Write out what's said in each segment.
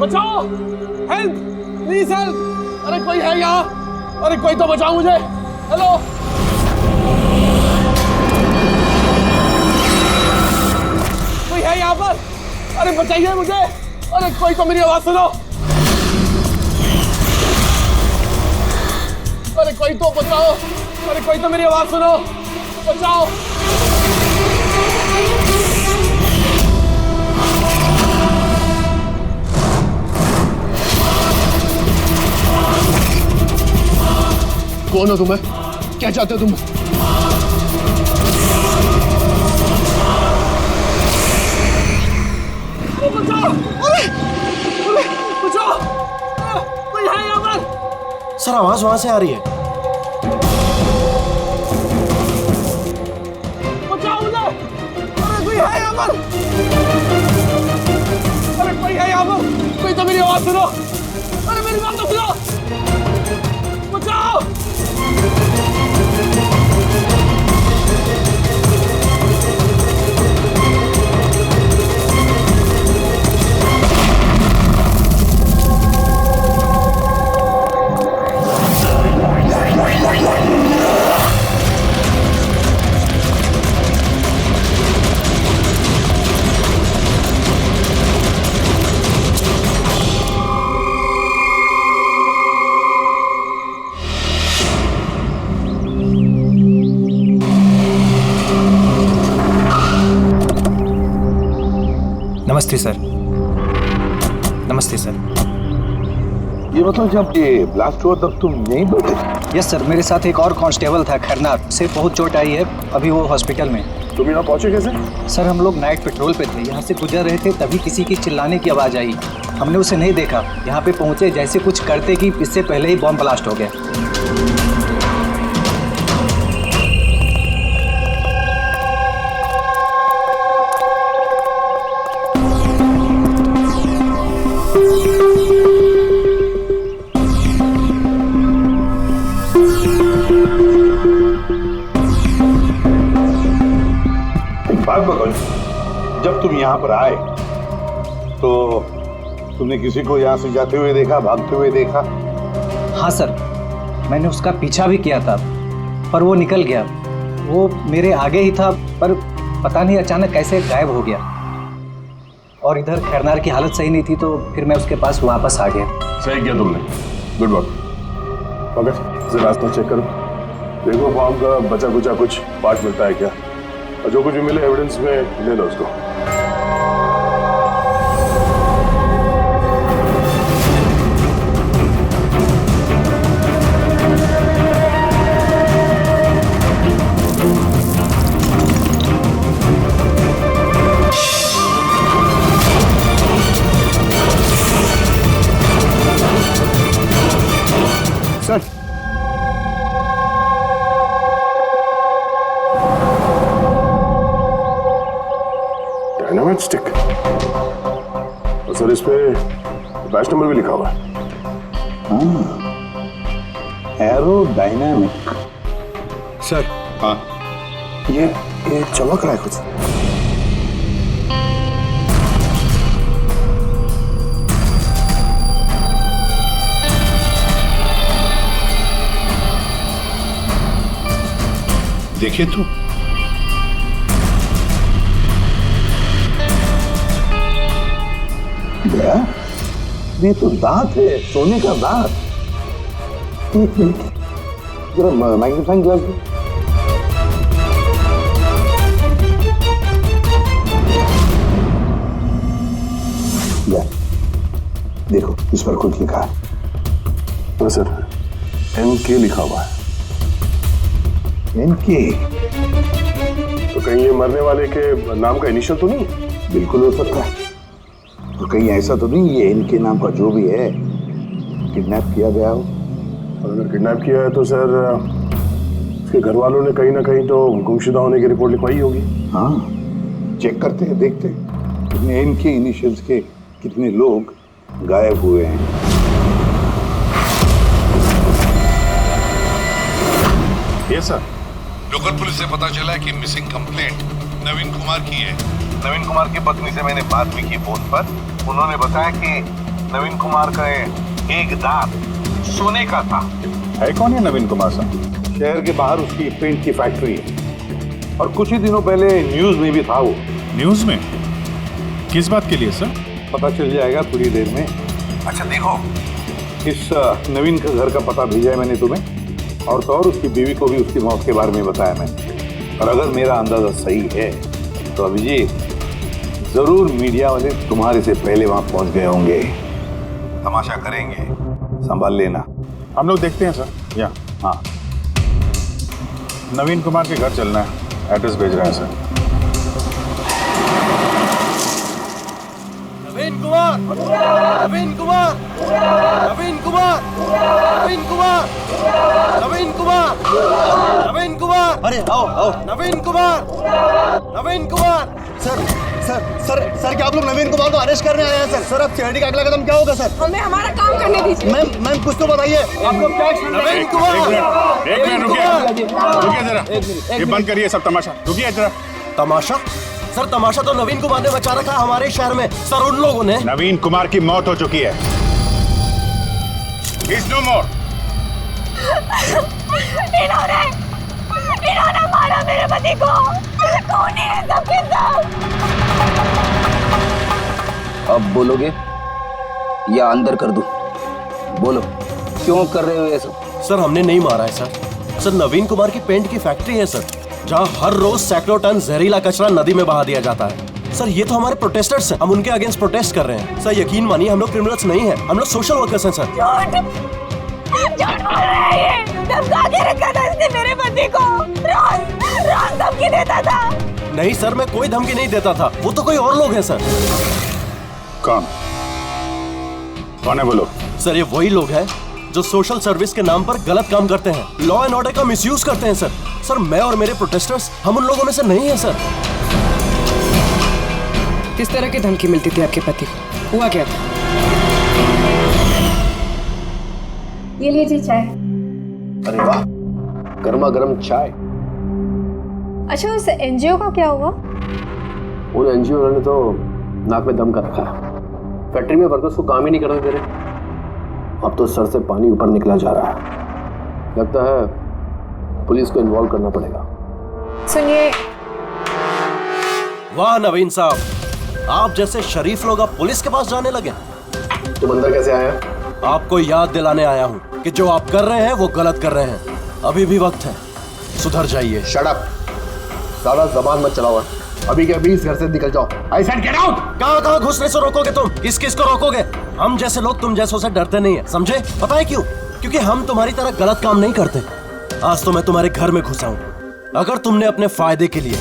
बचाओ, help, please help. अरे कोई है यहाँ? अरे कोई तो बचाओ मुझे। हेलो, कोई है यहाँ पर? अरे बचाइए मुझे। अरे कोई तो मेरी आवाज सुनो। अरे कोई तो बचाओ। अरे कोई तो मेरी आवाज सुनो, बचाओ। कौन हो तुम्हें? क्या चाहते हो तुम? बचाओ! अरे! अरे! बचाओ! कोई है यहाँ पर? सर आवाज वहां से आ रही है। बचाओ मुझे! अरे कोई है यहाँ पर? अरे कोई है यहाँ पर? कोई तो मेरी आवाज सुनो। अरे मेरी बात तो सुनो। बचाओ! नमस्ते सर। नमस्ते सर। ये बताओ, जब ये ब्लास्ट हुआ तब तुम यहीं पर थे? यस सर, मेरे साथ एक और कांस्टेबल था खरनार, उसे बहुत चोट आई है, अभी वो हॉस्पिटल में। तुम यहाँ पहुंचे कैसे? सर हम लोग नाइट पेट्रोल पे थे, यहाँ से गुजर रहे थे तभी किसी की चिल्लाने की आवाज़ आई। हमने उसे नहीं देखा, यहाँ पे पहुँचे जैसे कुछ करते कि इससे पहले ही बॉम्ब ब्लास्ट हो गया। बात बताओ, जब तुम यहाँ पर आए तो तुमने किसी को यहाँ से जाते हुए देखा, भागते हुए देखा? हाँ सर, मैंने उसका पीछा भी किया था पर वो निकल गया। वो मेरे आगे ही था पर पता नहीं अचानक कैसे गायब हो गया। और इधर खैरनार की हालत सही नहीं थी तो फिर मैं उसके पास वापस आ गया। सही किया तुमने, गुड वर्क। ओके, रास्ता चेक करो, देखो फॉर्म का बचा कुचा कुछ पार्ट मिलता है क्या, और जो कुछ भी मिले एविडेंस में ले लो उसको। सर डायनामाइट स्टिक, और सर इस पे बैच नंबर भी लिखा हुआ है। Arrow dynamic. सर हाँ, ये चमक रहा है कुछ। देखिए तो, ये तो दांत है, सोने का दांत। जरा मैग्नीफाइंग ग्लास दो। देखो इस पर कुछ लिखा है। तो सर NK लिखा हुआ है। NK? तो कहीं ये मरने वाले के नाम का इनिशियल तो नहीं? बिल्कुल हो सकता है। तो कहीं ऐसा तो नहीं ये NK नाम का जो भी है किडनैप किया गया हो? और अगर किडनैप किया है तो सर उसके घर वालों ने कहीं ना कहीं तो गुमशुदा होने की रिपोर्ट लिखवाई होगी। हाँ, चेक करते हैं, देखते हैं कितने NK इनिशियल्स के कितने लोग गायब हुए हैं। ये सर, लोकल पुलिस से पता चला है कि मिसिंग कंप्लेंट नवीन कुमार की है। नवीन कुमार की पत्नी से मैंने बात भी की फोन पर। उन्होंने बताया कि नवीन कुमार का एक दांत सोने का था। है कौन है नवीन कुमार साहब? शहर के बाहर उसकी पेंट की फैक्ट्री है और कुछ ही दिनों पहले न्यूज में भी था वो। न्यूज में? किस बात के लिए सर? पता चल जाएगा थोड़ी देर में। अच्छा देखो, इस नवीन का घर का पता भेजा है मैंने तुम्हें, और तो और उसकी बीवी को भी उसकी मौत के बारे में बताया मैंने। और अगर मेरा अंदाजा सही है तो अभिजीत जरूर मीडिया वाले तुम्हारे से पहले वहां पहुंच गए होंगे। तमाशा करेंगे, संभाल लेना। हम लोग देखते हैं सर। या हाँ, नवीन कुमार के घर चलना है, एड्रेस भेज रहे हैं सर। नवीन कुमार, नवीन कुमार, नवीन कुमार, नवीन कुमार, नवीन कुमार, नवीन कुमार। अरे आओ आओ। Naveen Kumar, Naveen Kumar. Sir sir sir sir क्या आप लोग नवीन कुमार को अरेस्ट करने आए हैं सर? सर अब सिक्योरिटी का अगला कदम क्या होगा सर? हमें हमारा काम करने दीजिए। मैम कुछ तो बताइए। आपको क्या नवीन कुमार, एक मिनट रुकिए जरा, ये बंद करिए सब तमाशा। रुकिए जरा। तमाशा? सर तमाशा तो नवीन कुमार ने मचा रखा है हमारे शहर में। सर उन लोगों ने नवीन कुमार की मौत हो चुकी है। He's no more। इन्होंने मारा मेरे पति को। कौन है सबके सब? अब बोलोगे या अंदर कर दूं? बोलो, क्यों कर रहे हो ये सब? सर हमने नहीं मारा है सर। सर नवीन कुमार की पेंट की फैक्ट्री है सर, जहाँ हर रोज सैकड़ों टन जहरीला कचरा नदी में बहा दिया जाता है। सर ये तो हमारे प्रोटेस्टर्स हैं, हम उनके अगेंस्ट प्रोटेस्ट कर रहे हैं। सर यकीन मानिए हम लोग क्रिमिनल्स नहीं हैं, हम लोग सोशल वर्कर्स हैं सर। झूठ बोल रहा है ये। धमका के रखा था इसने मेरे पति को। रोज धमकी देता था। नहीं सर, मैं कोई धमकी नहीं देता था, वो तो कोई और लोग हैं सर। कौन कौन है बोलो? सर ये वही लोग हैं जो सोशल सर्विस के नाम पर गलत काम करते हैं, लॉ एंड ऑर्डर का मिसयूज करते हैं सर। सर मैं और मेरे प्रोटेस्टर्स हम उन लोगों में से नहीं हैं सर। किस तरह की धमकी मिलती थी आपके पति को? हुआ क्या था? ये लीजिए चाय। अरे वाह, गर्मा गर्म चाय। अच्छा उस एनजीओ का क्या हुआ? उन एनजीओ ने तो नाक में दम कर रखा है। फैक्ट्री में वर्कर्स को काम ही नहीं करने दे रहे। अब तो सर से पानी ऊपर निकला जा रहा है। लगता है पुलिस को इन्वॉल्व करना पड़ेगा। सुनिए। वाह नवीन साहब, आप जैसे शरीफ लोग अब पुलिस के पास जाने लगे। तुम अंदर कैसे आया? आपको याद दिलाने आया हूँ कि जो आप कर रहे हैं वो गलत कर रहे हैं। अभी भी वक्त है, सुधर जाइए। शट अप, ज्यादा जबान मत चलाओ। अभी के अभी इस घर से निकल जाओ। I said get out. कहाँ घुसने से रोकोगे तुम? किस किस को रोकोगे? हम जैसे लोग तुम जैसों से डरते नहीं है, समझे? पता है क्यों? क्योंकि हम तुम्हारी तरह गलत काम नहीं करते। आज तो मैं तुम्हारे घर में घुसा हूँ। अगर तुमने अपने फायदे के लिए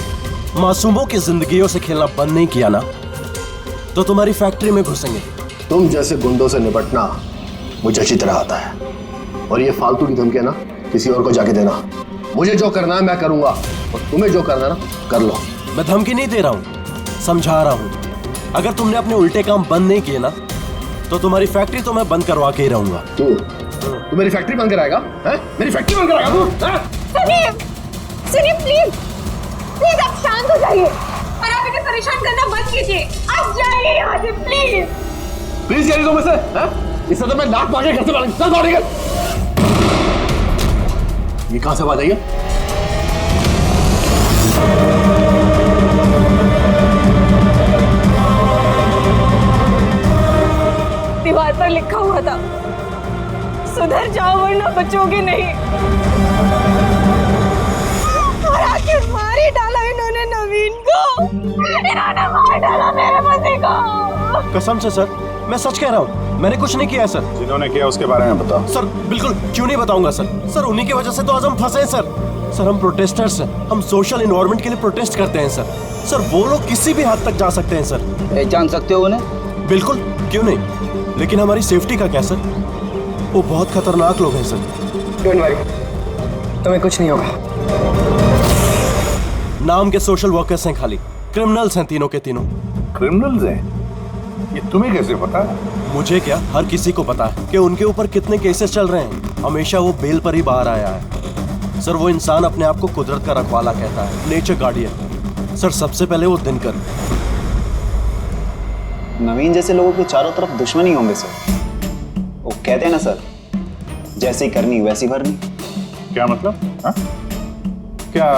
मासूमों की जिंदगियों से खेलना बंद नहीं किया ना, तो तुम्हारी फैक्ट्री में घुसेंगे। तुम जैसे गुंडों से निपटना मुझे अच्छी तरह आता है, और ये फालतू की धमकियां ना किसी और को जाके देना। मुझे जो करना है मैं करूंगा, और तुम्हें जो करना है ना कर लो। मैं धमकी नहीं दे रहा हूँ, समझा रहा हूँ। अगर तुमने अपने उल्टे काम बंद नहीं किए ना, तो तुम्हारी फैक्ट्री तो मैं बंद करवा के ही रहूंगा। तू मेरी फैक्ट्री बंद कराएगा? मेरी फैक्ट्री बंद कराएगा तू? सुनिए प्लीज आप शांत हो जाइए और आप इन्हें परेशान करना बंद कीजिए। आप जाइए यहाँ से प्लीज। प्लीज कह रही तुम इसे? इससे तो मैं लात मार के घर से चल दौड़ेगा। ये कहां से आवाज आई है? दीवार पर लिखा हुआ था, सुधर जाओ वरना बचोगे नहीं। और आखिर मार ही डाला इन्होंने नवीन को। इन्होंने मार डाला मेरे पति को। कसम से सर, मैं सच कह रहा हूँ, मैंने कुछ नहीं किया है सर। जिन्होंने किया उसके बारे में बताओ। सर बिल्कुल क्यों नहीं बताऊंगा सर। सर उन्हीं की वजह से तो आज हम फंसे हैं सर। सर हम प्रोटेस्टर्स हैं, हम सोशल इन्वायरमेंट के लिए प्रोटेस्ट करते हैं सर। सर वो लोग किसी भी हद तक जा सकते हैं सर। पहचान सकते हो उन्हें? बिल्कुल, क्यों नहीं, लेकिन हमारी सेफ्टी का क्या सर? वो बहुत खतरनाक लोग हैं सर। डोंट वरी, तुम्हें कुछ नहीं होगा। नाम के सोशल वर्कर्स हैं खाली, क्रिमिनल्स हैं तीनों के तीनों। क्रिमिनल्स हैं? ये तुम्हें कैसे पता है? मुझे क्या, हर किसी को पता है कि उनके ऊपर कितने केसेस चल रहे हैं। हमेशा वो बेल पर ही बाहर आया है सर। वो इंसान अपने आप को कुदरत का रखवाला कहता है, नेचर गार्डियन। सर सबसे पहले वो दिनकर, नवीन जैसे लोगों के चारों तरफ दुश्मनी होंगे सर। वो कहते हैं ना सर, जैसी करनी वैसी भरनी। क्या मतलब? हाँ? क्या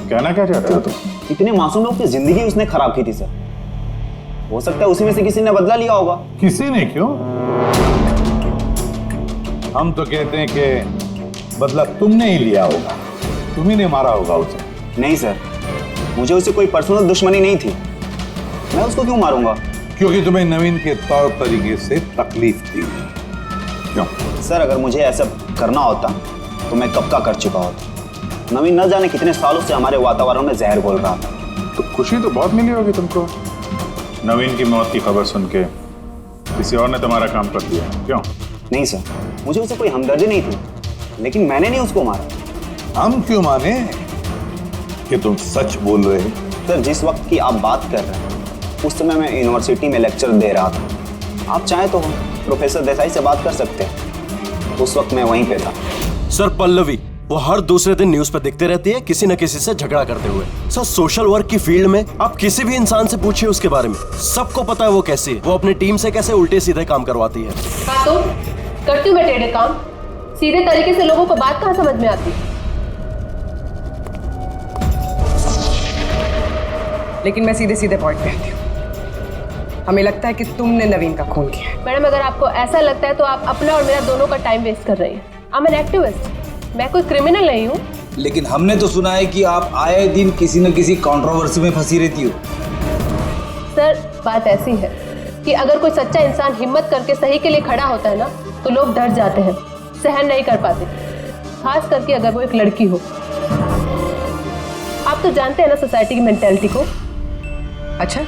कहना क्या चाहते हो तुम? इतने मासूम लोग की जिंदगी उसने खराब की थी सर। हो सकता है उसी में से किसी ने बदला लिया होगा। किसी ने क्यों? हम तो कहते हैं कि बदला तुमने ही लिया होगा, तुम्ही ने मारा होगा उसे। नहीं सर, मुझे उससे कोई पर्सनल दुश्मनी नहीं थी। मैं उसको क्यों मारूंगा? क्योंकि तुम्हें नवीन के तौर तरीके से तकलीफ थी। क्यों? सर अगर मुझे ऐसा करना होता तो मैं कब का कर चुका होता। नवीन न जाने कितने सालों से हमारे वातावरण में जहर घोल रहा था। तो खुशी तो बहुत मिली होगी तुमको नवीन की मौत की खबर सुन के। किसी और ने तुम्हारा काम कर दिया, क्यों? नहीं सर, मुझे उससे कोई हमदर्दी नहीं थी, लेकिन मैंने नहीं उसको मारा। हम क्यों माने कि तुम सच बोल रहे हो? सर जिस वक्त की आप बात कर रहे हैं उस समय मैं यूनिवर्सिटी में लेक्चर दे रहा था। आप चाहें तो प्रोफेसर देसाई से बात कर सकते हैं, उस वक्त मैं वहीं पे था। सर पल्लवी वो हर दूसरे दिन न्यूज पे दिखते रहती है किसी न किसी से झगड़ा करते हुए। सर सोशल वर्क की फील्ड में आप किसी भी इंसान से पूछिए उसके बारे में, सबको पता है वो कैसी है, वो अपनी टीम से कैसे उल्टे सीधे काम करवाती है। हाँ तो करती हूँ मैं टेढ़े काम, सीधे तरीके से लोगों को बात कहाँ समझ में आती। लेकिन मैं सीधे सीधे पॉइंट पे आती हूँ। हमें लगता है कि तुमने नवीन का खून किया है। मैडम अगर आपको ऐसा लगता है तो आप अपना और मेरा दोनों का टाइम वेस्ट कर रही हैं। आई एम एन एक्टिविस्ट, मैं कोई क्रिमिनल नहीं हूँ। लेकिन हमने तो सुना है कि आप आए दिन किसी न किसी कंट्रोवर्सी में फंसी रहती हो। सर बात ऐसी है कि अगर कोई सच्चा इंसान हिम्मत करके सही के लिए खड़ा होता है ना तो लोग डर जाते हैं, सहन नहीं कर पाते, खास करके अगर वो एक लड़की हो। आप तो जानते हैं ना सोसाइटी की मेंटालिटी को। अच्छा,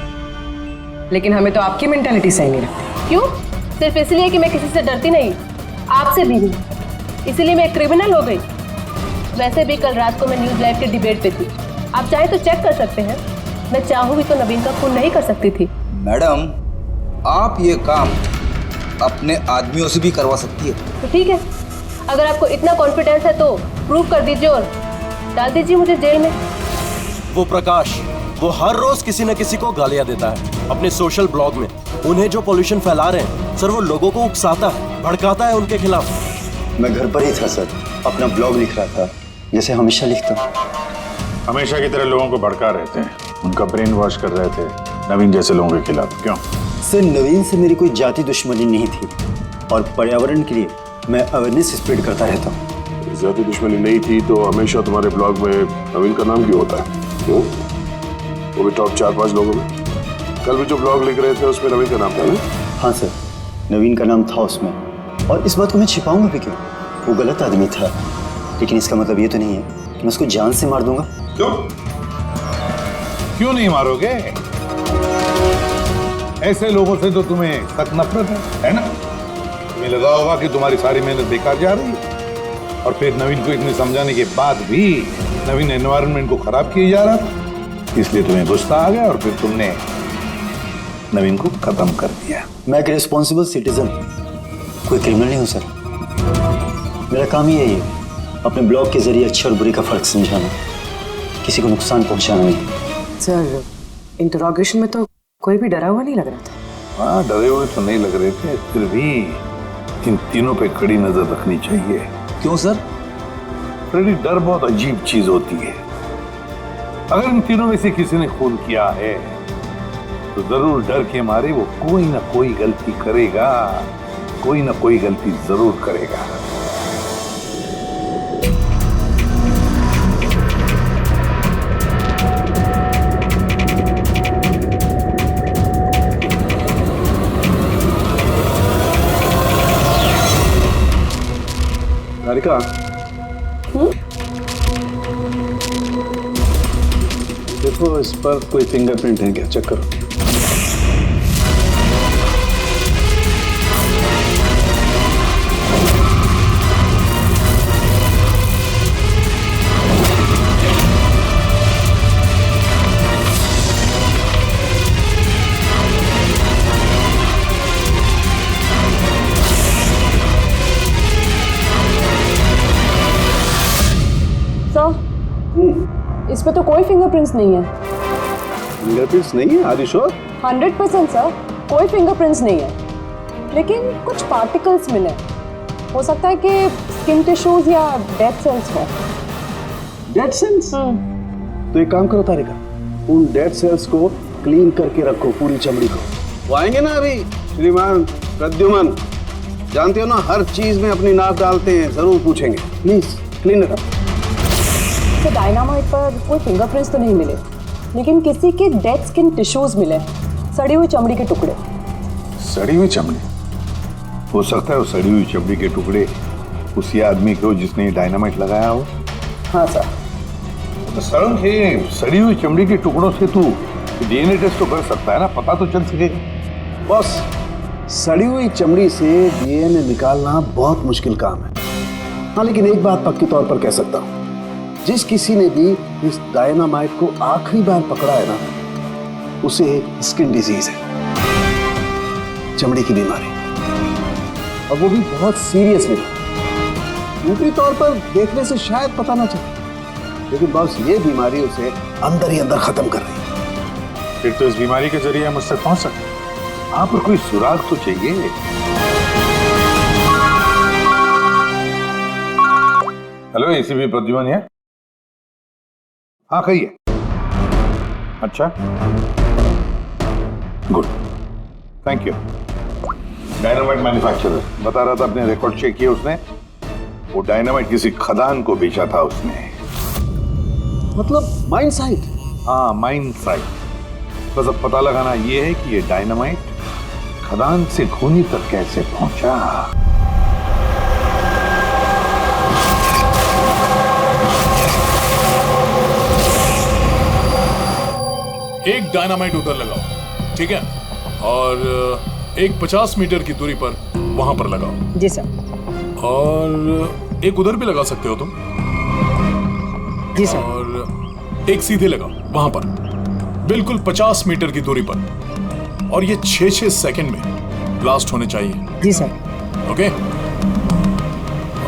लेकिन हमें तो आपकी मेंटालिटी सही नहीं लगती। क्यों? सिर्फ इसलिए कि मैं किसी से डरती नहीं, आपसे भी नहीं, इसीलिए मैं क्रिमिनल हो गई। वैसे भी कल रात को मैं न्यूज लाइव के डिबेट पे थी, आप चाहे तो चेक कर सकते हैं। मैं चाहूँ भी तो नवीन का खून नहीं कर सकती थी। मैडम आप ये काम अपने आदमियों से भी करवा सकती है। तो ठीक है, अगर आपको इतना कॉन्फिडेंस है तो प्रूव कर दीजिए और डाल दीजिए मुझे जेल में। वो प्रकाश वो हर रोज किसी न किसी को गालियां देता है अपने सोशल ब्लॉग में। उन्हें जो पॉल्यूशन फैला रहे हैं सर, वो लोगों को उकसाता है, भड़काता है उनके खिलाफ। मैं घर पर ही था सर, अपना ब्लॉग लिख रहा था जैसे हमेशा लिखता हूँ। हमेशा की तरह लोगों को भड़का रहे थे, उनका ब्रेन वॉश कर रहे थे नवीन जैसे लोगों के खिलाफ। क्यों? सर नवीन से मेरी कोई जाति दुश्मनी नहीं थी और पर्यावरण के लिए मैं अवेयरनेस स्प्रेड करता रहता हूँ। जाति दुश्मनी नहीं थी तो हमेशा तुम्हारे ब्लॉग में नवीन का नाम क्यों होता है? क्यों? वो भी टॉप 4-5 लोगों में। कल भी जो ब्लॉग लिख रहे थे उसमें नवीन का नाम था ना? हाँ सर, नवीन का नाम था उसमें, और इस बात को मैं छिपाऊंगा भी क्यों? वो गलत आदमी था, लेकिन इसका मतलब ये तो नहीं है कि मैं उसको जान से मार दूंगा। क्यों? क्यों नहीं मारोगे? ऐसे लोगों से तो तुम्हें सख्त नफरत है ना? तुम्हें लगा होगा कि तुम्हारी सारी मेहनत बेकार जा रही है, और फिर नवीन को इतने समझाने के बाद भी नवीन एनवायरनमेंट को खराब किए जा रहा था, इसलिए तुम्हें गुस्सा आ गया और फिर तुमने नवीन को खत्म कर दिया। मैं एक रिस्पॉन्सिबल सिटीजन, कोई क्रिमिनल नहीं हूँ सर। मेरा काम ही यही है, अपने ब्लॉग के जरिए अच्छे और बुरे का फर्क समझाना, किसी को नुकसान पहुंचाना नहीं। सर इंटरोगेशन में तो कोई भी डरा हुआ नहीं लग रहा था। हाँ डरे हुए तो नहीं लग रहे थे, फिर भी इन तीनों पे कड़ी नजर रखनी चाहिए। क्यों सर? फ्रेडी डर बहुत अजीब चीज होती है। अगर इन तीनों में से किसी ने खून किया है तो जरूर डर के मारे वो कोई ना कोई गलती करेगा, कोई ना कोई गलती जरूर करेगा। राधिका, देखो इस पर कोई फिंगरप्रिंट है क्या? चेक करो। इस पे तो कोई फिंगरप्रिंट्स नहीं है। फिंगरप्रिंट्स नहीं है? Are you sure? 100% सर, कोई फिंगरप्रिंट्स नहीं है, लेकिन कुछ पार्टिकल्स मिले। हो सकता है कि स्किन टिश्यूज या डेड सेल्स हो। Dead cells? तो एक काम करो तारिका, उन डेड सेल्स को क्लीन करके रखो, पूरी चमड़ी को। वो आएंगे ना अभी श्रीमान प्रद्युमन, जानते हो ना हर चीज में अपनी नाक डालते हैं, जरूर पूछेंगे। Please clean it up. तो डायनामाइट पर कोई फिंगरप्रिंट्स तो नहीं मिले, लेकिन किसी के डेड स्किन टिश्यूज मिले, सड़ी हुई चमड़ी के टुकड़े। सड़ी हुई चमड़ी? हो सकता है वो सड़ी हुई चमड़ी के टुकड़े उसी आदमी के हो जिसने डायनामाइट लगाया हो। हाँ सर। तो सर ये सड़ी हुई चमड़ी के टुकड़ों से तू डीएनए टेस्ट तो कर सकता है ना, पता तो चल सकेगा। बॉस, सड़ी हुई चमड़ी से डीएनए निकालना बहुत मुश्किल काम है। हाँ, लेकिन एक बात पक्की तौर पर कह सकता हूँ, जिस किसी ने भी इस डायनामाइट को आखिरी बार पकड़ा है ना, उसे स्किन डिजीज है, चमड़ी की बीमारी, और वो भी बहुत सीरियस बीमारी। ऊपरी तौर पर देखने से शायद पता ना चले, लेकिन बॉस ये बीमारी उसे अंदर ही अंदर खत्म कर रही है। फिर तो इस बीमारी के जरिए हम उससे पहुंच सकते हैं। आप पर कोई सुराग तो चाहिए। हेलो, एसीपी प्रद्युमन है? हाँ कहिए। अच्छा, good, thank you. Dynamite manufacturer बता रहा था, अपने रिकॉर्ड चेक किए उसने, वो डायनामाइट किसी खदान को बेचा था उसने। मतलब माइन साइट? हाँ, माइन साइट। बस अब पता लगाना ये है कि ये डायनामाइट खदान से खूनी तक कैसे पहुंचा। एक डायनामाइट उधर लगाओ, ठीक है, और एक 50 मीटर की दूरी पर वहां पर लगाओ। जी सर। और एक उधर भी लगा सकते हो तुम। जी सर। और एक सीधे लगाओ वहां पर, बिल्कुल 50 मीटर की दूरी पर, और ये 6-6 सेकंड में ब्लास्ट होने चाहिए। जी सर। ओके।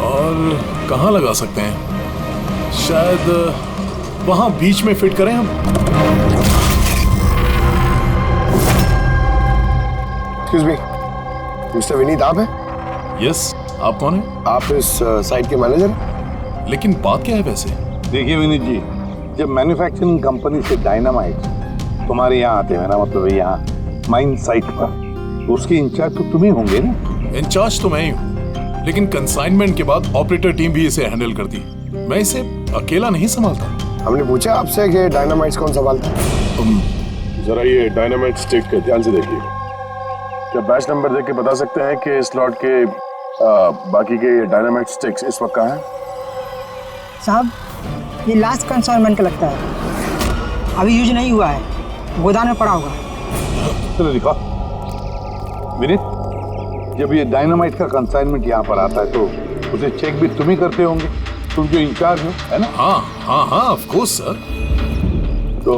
और कहाँ लगा सकते हैं? शायद वहां बीच में फिट करें हम। एक्सक्यूज मी, मिस्टर विनीत आप हैं? यस, आप कौन हैं? आप इस साइट के मैनेजर? लेकिन बात क्या है वैसे? देखिए विनीत जी, जब मैन्युफैक्चरिंग कंपनी से डायनामाइट तुम्हारे यहाँ आते हैं ना, मतलब यहाँ माइन साइट पर, उसके इंचार्ज तो तुम ही होंगे ना? इंचार्ज तो मैं ही हूँ, लेकिन कंसाइनमेंट के बाद ऑपरेटर टीम भी इसे हैंडल करती है। मैं इसे अकेला नहीं संभालता। हमने पूछा आपसे कि डायनामाइट्स कौन संभालता है? तुम जरा ये डायनामाइट स्टिक के ध्यान से देखिए। क्या बैच नंबर देख के बता सकते हैं कि इस लॉट के बाकी के डायनामाइट स्टिक्स इस वक्त कहाँ हैं? साहब, ये लास्ट कंसाइनमेंट का लगता है, अभी यूज नहीं हुआ है, गोदाम में पड़ा होगा। चलो दिखा विनीत, जब ये डायनामाइट का कंसाइनमेंट यहाँ पर आता है तो उसे चेक भी तुम ही करते होंगे, तुम जो इंचार्ज हो, है ना? हाँ हाँ हाँ, ऑफ कोर्स सर। तो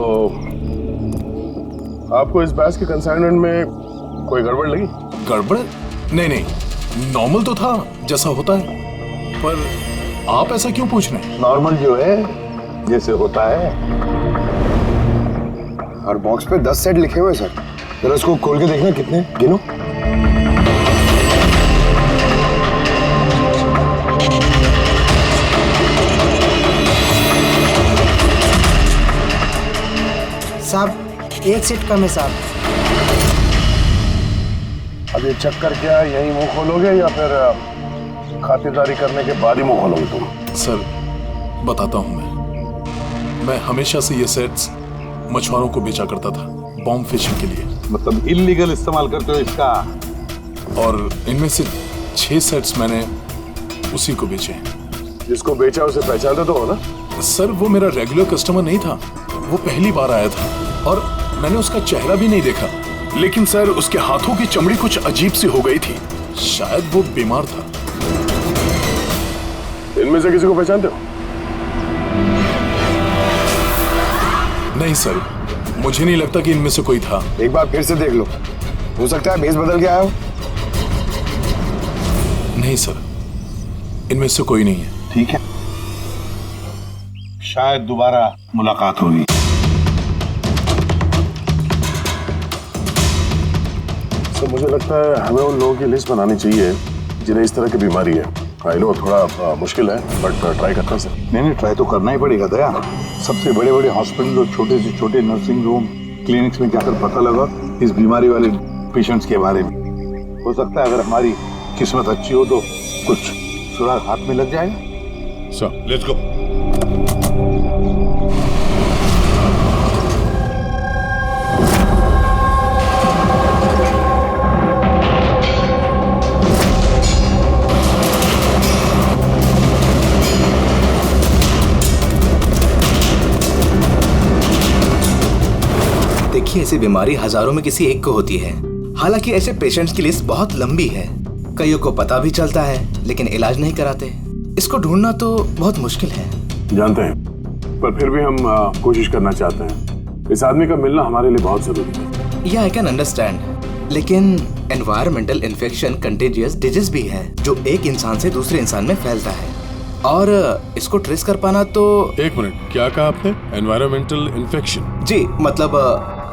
आपको इस बैच के कंसाइनमेंट में कोई गड़बड़ लगी? गड़बड़? नहीं नहीं, नॉर्मल तो था जैसा होता है, पर आप ऐसा क्यों पूछ रहे हैं? नॉर्मल जो है जैसे होता है। और बॉक्स पे 10 सेट लिखे हुए सर, जरा इसको खोल के देखना कितने, गिनो। साहब, एक सेट कम है साहब। अब ये चक्कर क्या यही मुंह खोलोगे या फिर खातिरदारी करने के बाद ही मुंह खोलोगे तुम? सर बताता हूँ, मैं हमेशा से ये सेट्स मछुआरों को बेचा करता था, बॉम्ब फिशिंग के लिए। मतलब इलीगल इस्तेमाल करते हो इसका? और इनमें से 6 सेट्स मैंने उसी को बेचे हैं। जिसको बेचा उसे पहचानते तो हो ना? सर वो मेरा रेगुलर कस्टमर नहीं था, वो पहली बार आया था और मैंने उसका चेहरा भी नहीं देखा, लेकिन सर उसके हाथों की चमड़ी कुछ अजीब सी हो गई थी, शायद वो बीमार था। इनमें से किसी को पहचानते हो? नहीं सर, मुझे नहीं लगता कि इनमें से कोई था। एक बार फिर से देख लो, हो सकता है भेस बदल के आया हो। नहीं सर, इनमें से कोई नहीं है। ठीक है, शायद दोबारा मुलाकात होगी। सर मुझे लगता है हमें उन लोगों की लिस्ट बनानी चाहिए जिन्हें इस तरह की बीमारी है। आई नो थोड़ा मुश्किल है बट ट्राई करता हूं सर। नहीं ट्राई तो करना ही पड़ेगा दया। सबसे बड़े बड़े हॉस्पिटल और छोटे से छोटे नर्सिंग होम क्लिनिक्स में जाकर पता लगा इस बीमारी वाले पेशेंट्स के बारे में। हो सकता है अगर हमारी किस्मत अच्छी हो तो कुछ सुराग हाथ में लग जाएगा। Sir let's go. देखिए, ऐसी बीमारी हजारों में किसी एक को होती है। हालांकि ऐसे पेशेंट्स की लिस्ट बहुत लंबी है। कईयों को पता भी चलता है लेकिन इलाज नहीं कराते। इसको ढूंढना तो बहुत मुश्किल है। जानते हैं, पर फिर भी हम कोशिश करना चाहते हैं। इस आदमी का मिलना हमारे लिए बहुत जरूरी है। या आई कैन अंडरस्टैंड, लेकिन एनवायरमेंटल इन्फेक्शन कंटेजियस डिजीज भी है जो एक इंसान से दूसरे इंसान में फैलता है और इसको ट्रेस कर पाना तो। एक मिनट, क्या कहा आपने? Environmental infection? जी, मतलब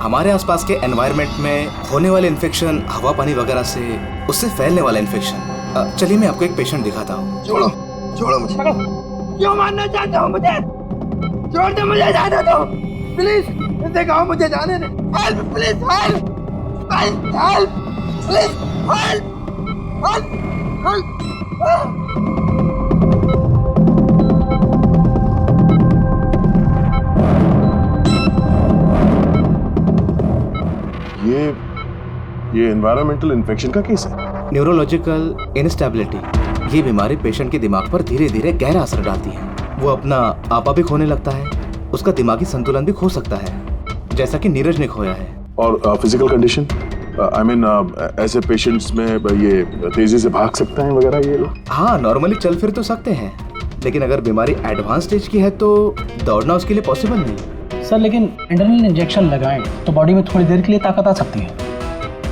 हमारे आसपास के एनवायरनमेंट में होने वाले इन्फेक्शन, हवा पानी वगैरह से उससे फैलने वाला इन्फेक्शन। चलिए मैं आपको एक पेशेंट दिखाता हूँ। छोड़ो मुझे। क्यों मारना चाहते हो मुझे? छोड़ दो मुझे, जाने दो प्लीज। इसे कहो मुझे जाने दे। Help please, help help please, help help. ये एनवायरमेंटल इन्फेक्शन का केस है। न्यूरोलॉजिकल इनस्टेबिलिटी, ये बीमारी पेशेंट के दिमाग पर धीरे धीरे गहरा असर डालती है। वो अपना आपा भी खोने लगता है, उसका दिमागी संतुलन भी खो सकता है, जैसा कि नीरज ने खोया है। और फिजिकल कंडीशन, आई मीन ऐसे पेशेंट्स में ये तेजी से भाग सकते हैं वगैरह ये लोग? हाँ, नॉर्मली चल फिर तो सकते हैं, लेकिन अगर बीमारी एडवांस स्टेज की है तो दौड़ना उसके लिए पॉसिबल नहीं। सर लेकिन एड्रेनलिन इंजेक्शन लगाएं तो बॉडी में थोड़ी देर के लिए ताकत आ सकती है।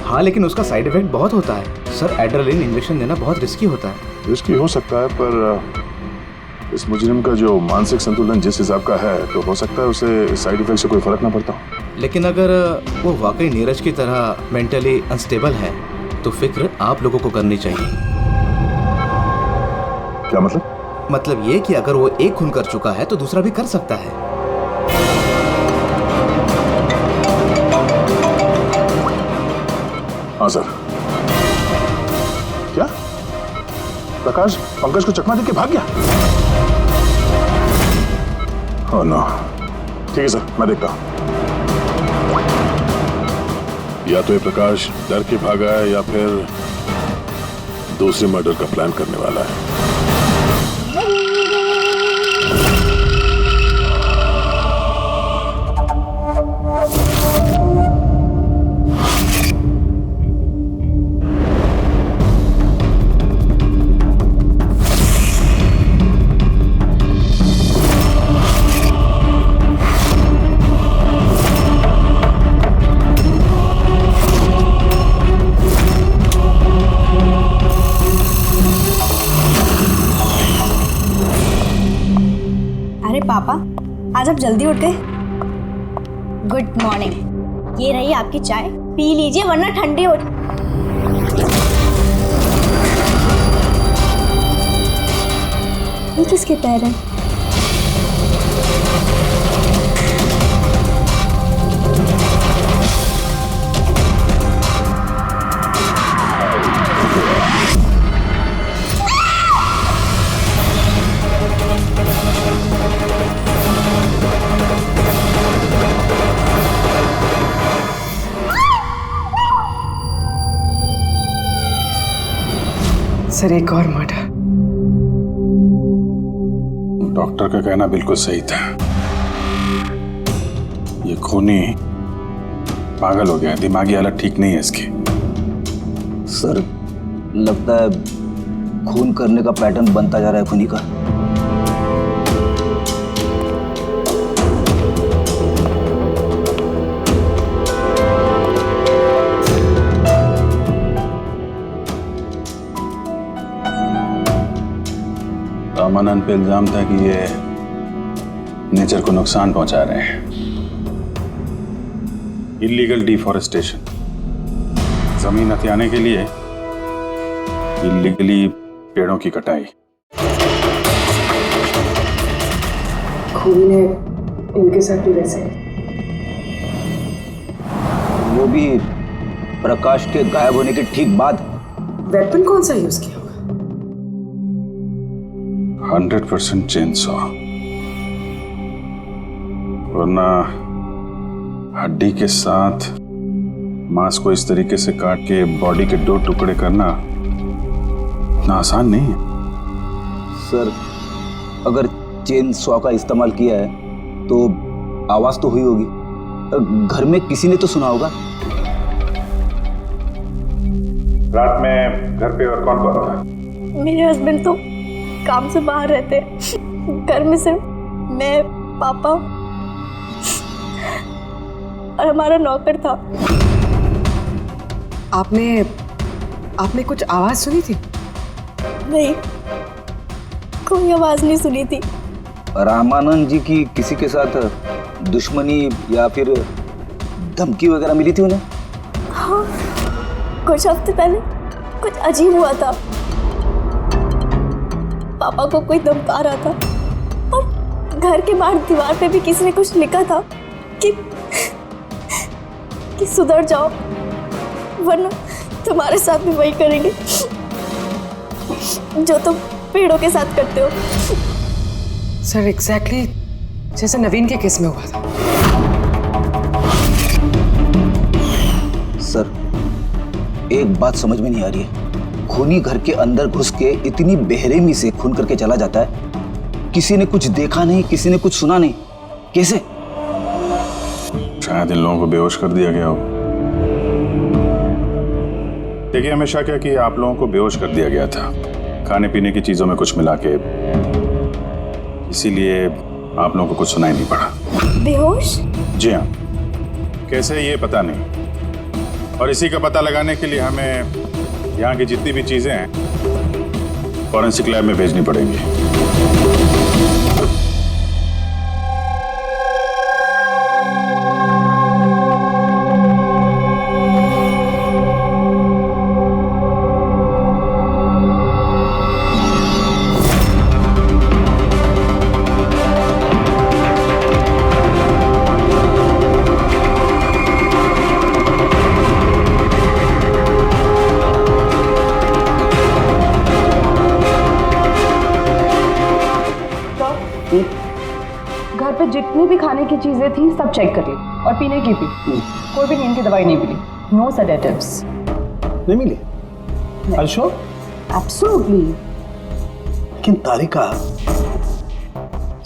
हाँ, लेकिन उसका साइड इफेक्ट बहुत होता है सर। एड्रेनलिन इंजेक्शन देना बहुत रिस्की होता है। रिस्की हो सकता है, पर इस मुजरिम का जो मानसिक संतुलन जिस हिसाब का है तो हो सकता है उसे साइड इफेक्ट से कोई फर्क ना पड़ता हो। लेकिन अगर वो वाकई नीरज की तरह मेंटली अनस्टेबल है तो फिक्र आप लोगों को करनी चाहिए। क्या मतलब? मतलब ये कि अगर वो एक खून कर चुका है तो दूसरा भी कर सकता है। हाँ सर। क्या प्रकाश पंकज को चकमा देके भाग गया? Oh no. ठीक है सर, मैं देखता हूं। या तो ये प्रकाश डर के भागा है या फिर दूसरे मर्डर का प्लान करने वाला है। पापा, आज आप जल्दी उठ गए। Good morning. ये रही आपकी चाय, पी लीजिए वरना ठंडी हो। ये किसके पैर हैं? सर एक और मर्डर। डॉक्टर का कहना बिल्कुल सही था। ये खूनी पागल हो गया, दिमागी हालत ठीक नहीं है इसकी। सर लगता है खून करने का पैटर्न बनता जा रहा है खूनी का। रामानंद पे इल्जाम था कि ये नेचर को नुकसान पहुंचा रहे हैं। इलीगल डिफॉरेस्टेशन, जमीन हथियाने के लिए इल्लीगली पेड़ों की कटाई। खूनी ने इनके साथ भी वैसे वो भी प्रकाश के गायब होने के ठीक बाद। वेपन कौन सा यूज किया होगा? 100% चेनसॉ, वरना हड्डी के साथ मांस को इस तरीके से काट के बॉडी के 2 टुकड़े करना इतना आसान नहीं है। सर, अगर चेन सॉ का इस्तेमाल किया है तो आवाज तो हुई होगी, घर में किसी ने तो सुना होगा। रात में घर पे और कौन कौन था? मेरे हस्बैंड तो काम से बाहर रहते हैं, घर में सिर्फ मैं, पापा और हमारा नौकर था। आपने कुछ आवाज सुनी थी? नहीं, कोई आवाज नहीं सुनी थी। रामानंद जी की किसी के साथ दुश्मनी या फिर धमकी वगैरह मिली थी उन्हें? हाँ, कुछ हफ्ते पहले कुछ अजीब हुआ था। पापा को कोई धमका रहा था और घर के बाहर दीवार पे भी किसी ने कुछ लिखा था कि सुधर जाओ वरना तुम्हारे साथ भी वही करेंगे जो तुम पेड़ों के साथ करते हो। सर, एग्जैक्टली जैसे नवीन के केस में हुआ था। सर, एक बात समझ में नहीं आ रही है, खूनी घर के अंदर घुस के इतनी बेरहमी से खून करके चला जाता है, किसी ने कुछ देखा नहीं, किसी ने कुछ सुना नहीं, कैसे? शायद इन लोगों को बेहोश कर दिया गया हो। देखिए, हमेशा क्या कि आप लोगों को बेहोश कर दिया गया था, खाने पीने की चीजों में कुछ मिला के, इसीलिए आप लोगों को कुछ सुनाई नहीं पड़ा। बेहोश? जी हाँ, कैसे ये पता नहीं, और इसी का पता लगाने के लिए हमें यहाँ की जितनी भी चीजें हैं फॉरेंसिक लैब में भेजनी पड़ेंगी। घर पे जितनी भी खाने की चीजें थी सब चेक कर ली और पीने की भी, कोई भी नींद की दवाई नहीं मिली। No sedatives. नहीं मिली? अच्छा, एब्सोल्युटली। लेकिन तारिका,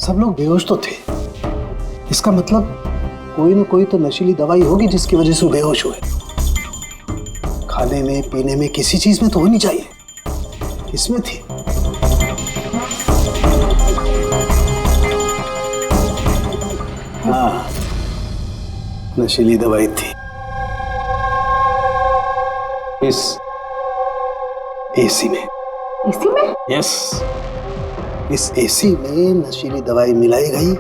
सब लोग बेहोश तो थे, इसका मतलब कोई ना कोई तो नशीली दवाई होगी जिसकी वजह से वो बेहोश हुए। खाने में पीने में किसी चीज में तो होनी चाहिए, इसमें थी। हाँ, नशीली दवाई थी इस एसी में। एसी में? यस, इस एसी में नशीली दवाई मिलाई गई।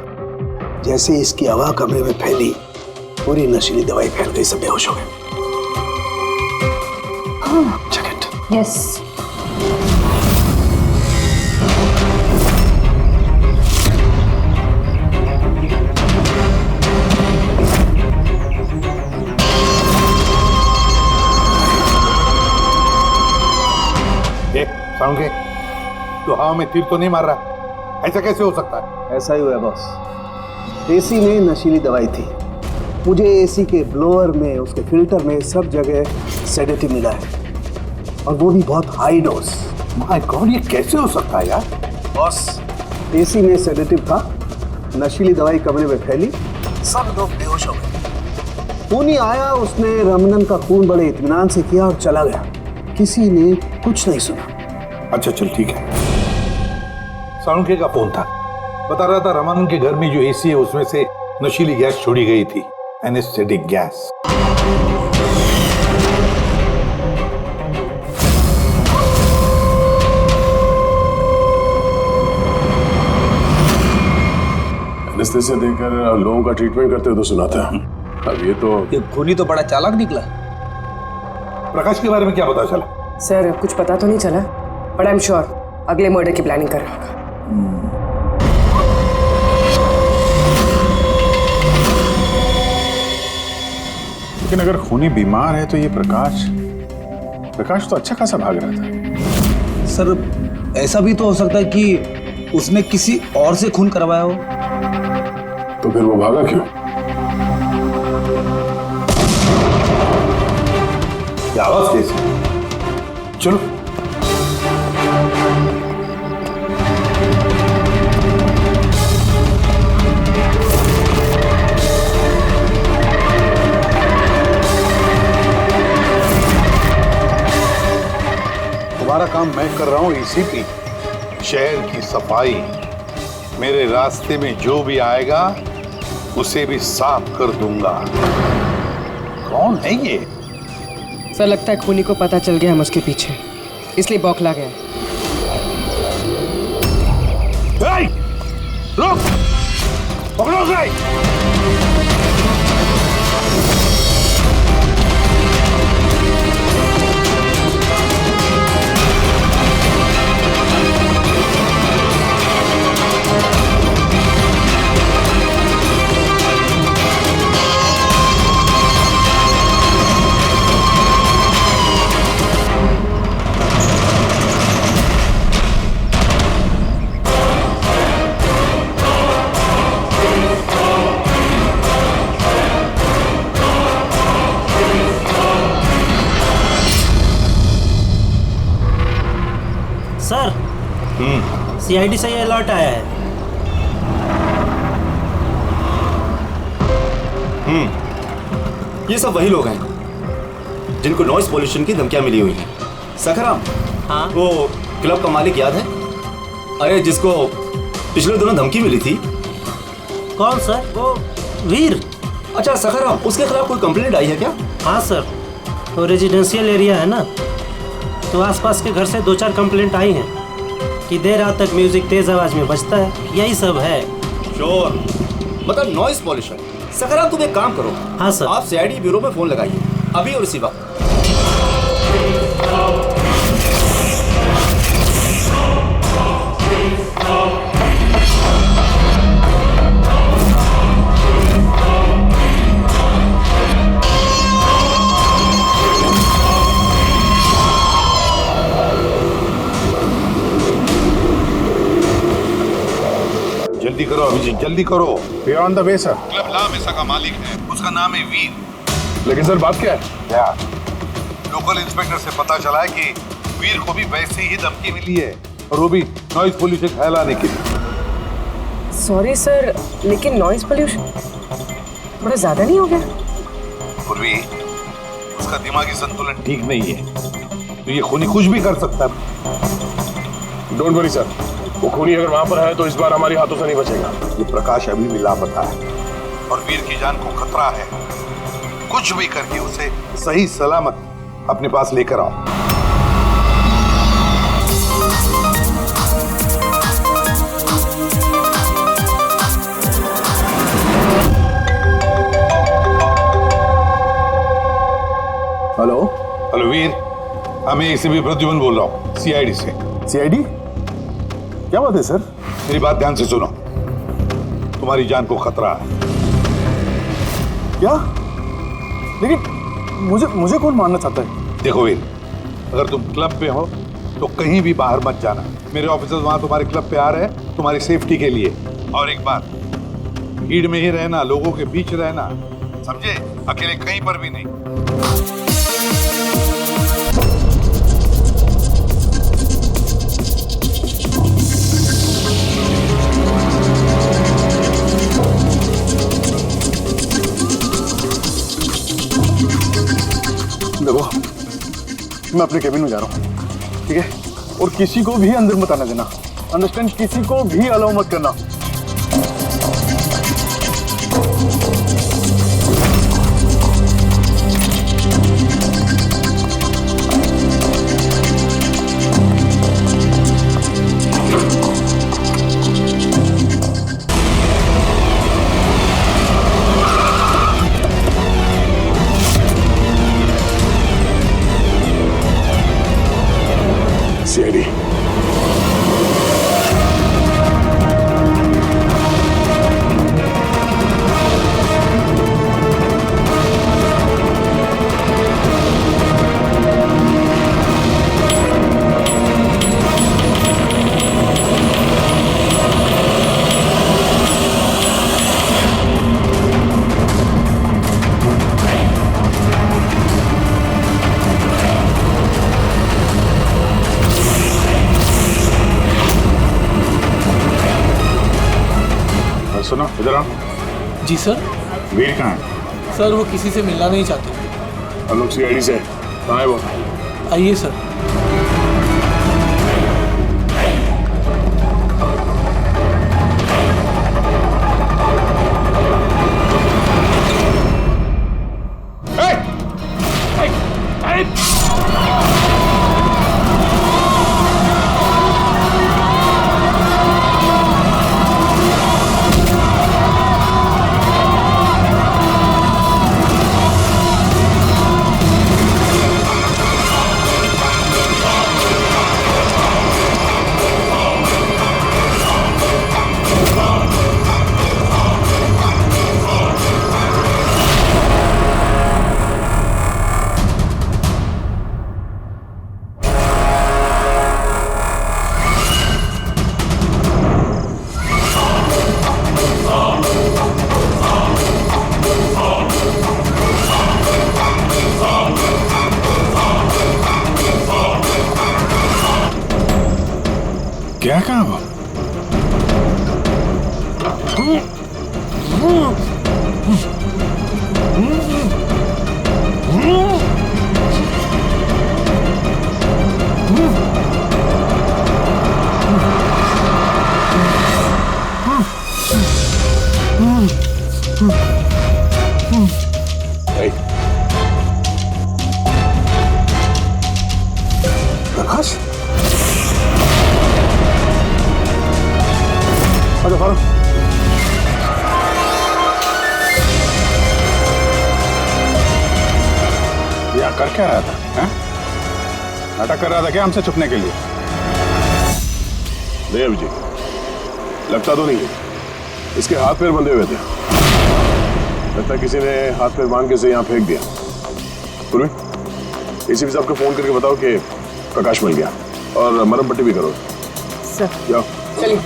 जैसे इसकी हवा कमरे में फैली, पूरी नशीली दवाई फैल गई, सब बेहोश हो गए। हाँ, चेक इट। यस। साउंड, तो हवा में तीर तो नहीं मार रहा, ऐसा कैसे हो सकता है? ऐसा ही हुआ बॉस। एसी में नशीली दवाई थी। मुझे एसी के ब्लोअर में, उसके फिल्टर में, सब जगह सेडेटिव मिला है, और वो भी बहुत हाई डोज। माय गॉड, ये कैसे हो सकता है यार? बॉस, एसी में सेडेटिव था, नशीली दवाई कमरे में फैली, सब लोग बेहोश हो गए। खूनी आया, उसने रमनन का खून बड़े इत्मीनान से किया और चला गया। किसी ने कुछ नहीं सुना। अच्छा चल ठीक है। सालुंके का फोन था, बता रहा था रमन के घर में जो एसी है उसमें से नशीली गैस छोड़ी गई थी, एनेस्थेटिक गैस। एनेस्थेसिया देकर लोगों का ट्रीटमेंट करते हो तो सुना था। अब ये तो खूनी तो बड़ा चालाक निकला। प्रकाश के बारे में क्या पता चला? सर कुछ पता तो नहीं चला, बट आई एम श्योर अगले मर्डर की प्लानिंग कर रहा होगा। लेकिन अगर खूनी बीमार है तो ये प्रकाश तो अच्छा खासा भाग रहा था। सर ऐसा भी तो हो सकता है कि उसने किसी और से खून करवाया हो। तो फिर वो भागा क्यों? क्या आवाज कैसी? चलो तुम्हारा काम मैं कर रहा हूं एसीपी। शहर की सफाई, मेरे रास्ते में जो भी आएगा उसे भी साफ कर दूंगा। कौन है ये? सर लगता है खूनी को पता चल गया हम उसके पीछे, इसलिए बौखला गया। रुक! पकड़ो उसे! सर, सीआईडी से ये अलर्ट आया है। ये सब वही लोग हैं जिनको नॉइस पॉल्यूशन की धमकियां मिली हुई हैं। सखाराम, हाँ? वो क्लब का मालिक याद है? अरे जिसको पिछले दिनों धमकी मिली थी। कौन सर? वो वीर। अच्छा सखाराम, उसके खिलाफ कोई कंप्लेंट आई है क्या? हाँ सर, तो रेजिडेंशियल एरिया है ना, तो आसपास के घर से 2-4 कंप्लेंट आई हैं कि देर रात तक म्यूजिक तेज आवाज में बजता है, यही सब है। श्योर, मतलब नॉइस पॉल्यूशन। सखाराम तुम एक काम करो। हाँ सर। आप सीआईडी ब्यूरो में फोन लगाइए अभी और इसी वक्त। जल्दी करो अभिजीत, जल्दी करो। We are on the way sir. Club La Mesa का मालिक है, उसका नाम है वीर। लेकिन सर बात क्या है? क्या? लोकल इंस्पेक्टर से पता चला है कि वीर को भी वैसे ही धमकी मिली है, और वो भी नॉइज पोल्यूशन फैलाने के लिए। सॉरी सर, लेकिन नॉइज पोल्यूशन थोड़ा ज्यादा नहीं हो गया? पूर्वी, उसका दिमागी संतुलन ठीक नहीं है, तो ये खूनी कुछ भी कर सकता है। डोंट वरी सर, वो खूनी अगर वहां पर है तो इस बार हमारे हाथों से नहीं बचेगा। ये प्रकाश अभी भी लापता है और वीर की जान को खतरा है। कुछ भी करके उसे सही सलामत अपने पास लेकर आओ। हेलो हेलो वीर, मैं एसीपी प्रद्युमन बोल रहा हूँ, सीआईडी से। सीआईडी? क्या बात है सर? मेरी बात ध्यान से सुनो, तुम्हारी जान को खतरा है। क्या? लेकिन मुझे कौन मारना चाहता है? देखो वीर, अगर तुम क्लब पे हो तो कहीं भी बाहर मत जाना। मेरे ऑफिसर्स वहां तुम्हारे क्लब पे आ रहे हैं तुम्हारी सेफ्टी के लिए। और एक बात, भीड़ में ही रहना, लोगों के बीच रहना, समझे? अकेले कहीं पर भी नहीं। देखो, मैं अपने केबिन में जा रहा हूँ, ठीक है? और किसी को भी अंदर मत आने देना, अंडरस्टैंड? किसी को भी अलाउ मत करना। सीआईडी। सुनो इधर आओ। जी सर। वीर कहाँ है? सर वो किसी से मिलना नहीं चाहते। हम लोग सीआईडी से। कहाँ है वो? आइए सर। क्या कहा वो? प्रकाश, ये कर क्या रहा था? नाटक कर रहा था क्या हमसे छुपने के लिए? देव जी, लगता तो नहीं है इसके हाथ पैर बंधे हुए थे। लगता है किसी ने हाथ पैर बांध के इसे यहाँ फेंक दिया। पूर्वी, एसीपी साहब को फोन करके बताओ कि प्रकाश मिल गया और मरहम पट्टी भी करो। सर जाओ। चलिए।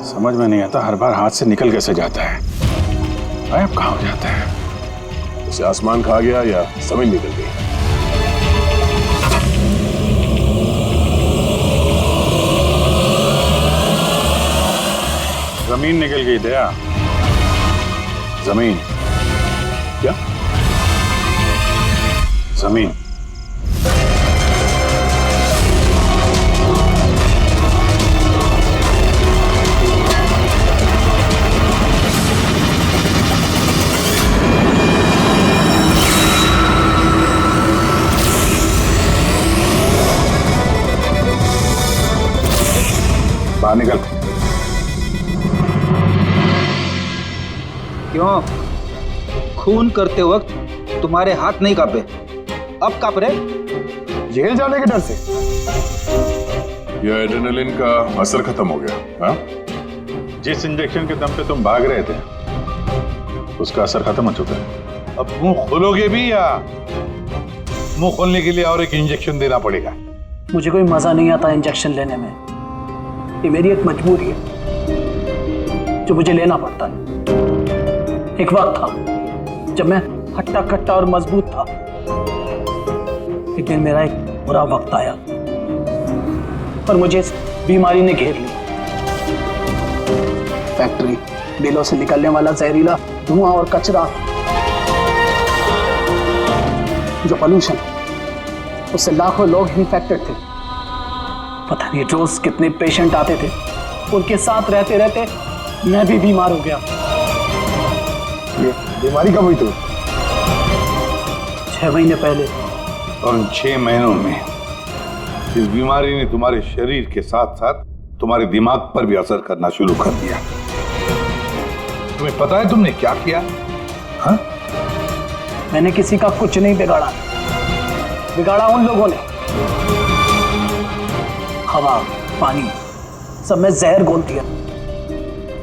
समझ में नहीं आता हर बार हाथ से निकल कैसे जाता है। गायब कहाँ हो जाता है? उसे आसमान खा गया या जमीन निकल गई? जमीन निकल गई दया। जमीन क्या? जमीन। बाहर निकल। क्यों? खून करते वक्त तुम्हारे हाथ नहीं कांपे, अब कांप रहे? जेल जाने के डर से? यह एड्रेनलिन का असर खत्म हो गया। हाँ? जिस इंजेक्शन के दम पे तुम भाग रहे थे उसका असर खत्म हो चुका है। अब मुंह खोलोगे भी या मुंह खोलने के लिए और एक इंजेक्शन देना पड़ेगा? मुझे कोई मजा नहीं आता इंजेक्शन लेने में। ये मेरी एक मजबूरी है जो मुझे लेना पड़ता है। एक वक्त था जब मैं हट्टा कट्टा और मजबूत था। एक दिन मेरा एक बुरा वक्त आया और मुझे इस बीमारी ने घेर लिया। फैक्ट्री, बिलों से निकलने वाला जहरीला धुआं और कचरा, जो पोल्यूशन, उससे लाखों लोग इन्फेक्टेड थे। पता नहीं रोज कितने पेशेंट आते थे। उनके साथ रहते रहते मैं भी बीमार हो गया। ये बीमारी कब हुई? तो 6 महीने पहले। और उन 6 महीनों में इस बीमारी ने तुम्हारे शरीर के साथ साथ तुम्हारे दिमाग पर भी असर करना शुरू कर दिया। तुम्हें पता है तुमने क्या किया? हाँ? मैंने किसी का कुछ नहीं बिगाड़ा। बिगाड़ा उन लोगों ने। हवा, पानी, सब में जहर घोल दिया।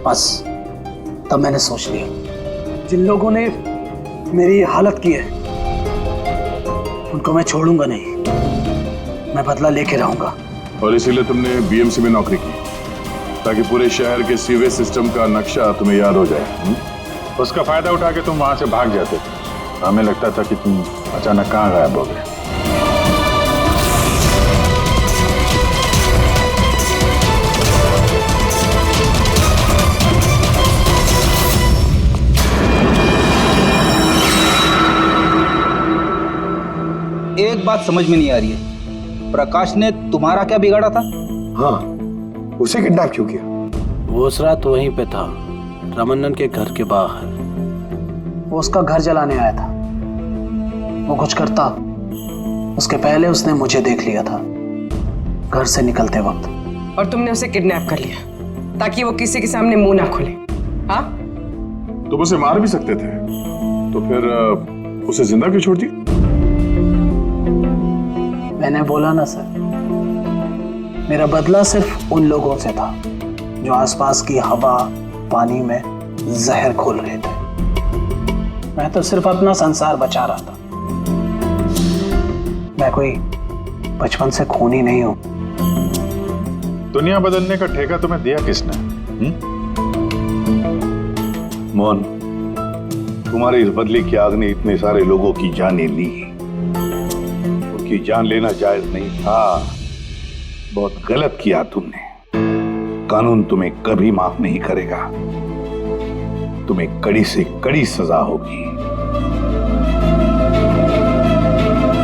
बस तब मैंने सोच लिया, जिन लोगों ने मेरी ये हालत की है उनको मैं छोड़ूंगा नहीं, मैं बदला लेके रहूंगा। और इसीलिए तुमने बीएमसी में नौकरी की, ताकि पूरे शहर के सीवेज सिस्टम का नक्शा तुम्हें याद हो जाए। उसका फायदा उठा के तुम वहां से भाग जाते थे। हमें लगता था कि तुम अचानक कहाँ गायब हो गए। एक बात समझ में नहीं आ रही है, प्रकाश ने तुम्हारा क्या बिगाड़ा था? हाँ, उसे किडनैप क्यों किया? वो उस रात वहीं पे था, रमन्नन के घर के बाहर। वो उसका घर जलाने आया था। वो कुछ करता उसके पहले उसने मुझे देख लिया था घर से निकलते वक्त। और तुमने उसे किडनैप कर लिया ताकि वो किसी के सामने मुंह ना खोले। हाँ, तुम उसे मार भी सकते थे, तो फिर उसे जिंदा क्यों छोड़ दिया? मैंने बोला ना सर, मेरा बदला सिर्फ उन लोगों से था जो आसपास की हवा, पानी में जहर घोल रहे थे। मैं तो सिर्फ अपना संसार बचा रहा था। मैं कोई बचपन से खूनी नहीं हूं। दुनिया बदलने का ठेका तुम्हें दिया किसने? मोहन, तुम्हारी इस बदले की आग ने इतने सारे लोगों की जानें ली। उनकी जान लेना जायज नहीं था। बहुत गलत किया तुमने। कानून तुम्हें कभी माफ नहीं करेगा। तुम्हें कड़ी से कड़ी सजा होगी।